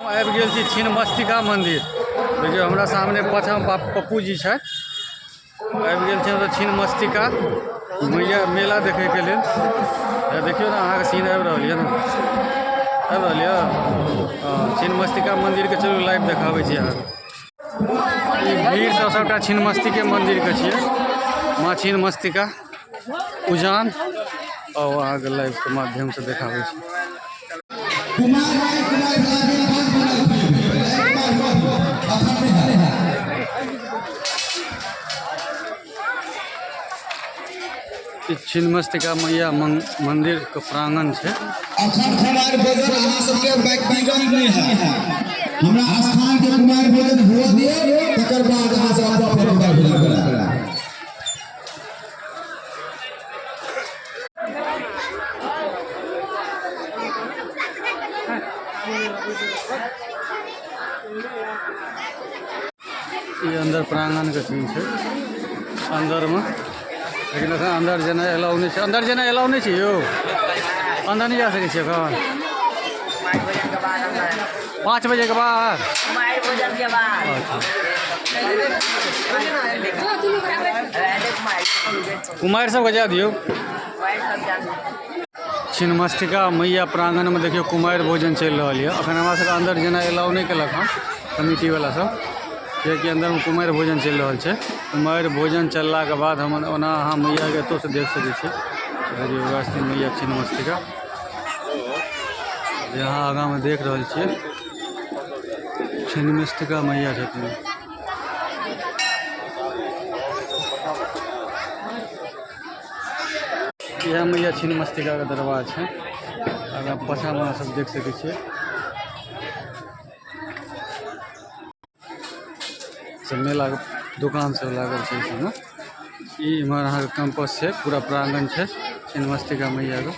आबि गेल छी छिन्नमस्तिका मंदिर। देखियो हमरा सामने पाछा पप्पू जी छै। आबि गेल छी छिन्नमस्तिका मैया मेला देखे के लेल। देखियो ना अहाँ के सीन आबि रहल यऽ ना, आबि रहल यऽ। छिन्नमस्तिका मंदिर के चलू लाइव देखाबै छी अहाँ। ई भीड़ सब सबटा छिन्नमस्तिके मंदिर के छियै। माँ छिन्नमस्तिका उजान और अहाँ के लाइव के माध्यम से देखाबै छी। छिन्नमस्तिका मैया मंदिर के प्रांगण छै। अखन कुमार भोजन अहाँ सबके व्यक्तिगत नहीं है, हमरा स्थान के कुमार भोजन हुआ दिए, तकर बाद अहाँ सब अपन कुमार भोजन करा। ये अंदर प्रांगण के सीन छै। अंदर में लेकिन अखन अंदर जेना एलाउ नहीं छै। अंदर जेना एलाउ नहीं छै यौ, अंदर नहीं जा सकै छियै अखन। 5 बजे के बाद भोजन के बाद कुमार सब के जा दियो। छिन्नमस्तिका मैया प्रांगण में देखियो कुमार भोजन चल रहा है। अखन हमरा सबके अंदर जेना एलाउ नहीं केलक हन कमिटी वाला सब, कियाकि अंदर में कुमार भोजन चल रहा है। कुमार भोजन चलला के बाद हम ओना अहाँ मैया के एतौ से देख सकै छी। देखियो वास्ते मैया छिन्नमस्तिका यहाँ आगा में देख रहल छियै। छिन्नमस्तिका मैया छथिन। यह मैया छिन्नमस्तिका के दरबार छै। आगा पाछा में अहाँ सब देख सकै छियै। मेला के दुकान सब लागल छै इसमें। इमहर अहाँ के कैंपस छै, पूरा प्रांगण छै छिन्नमस्तिका मैया के।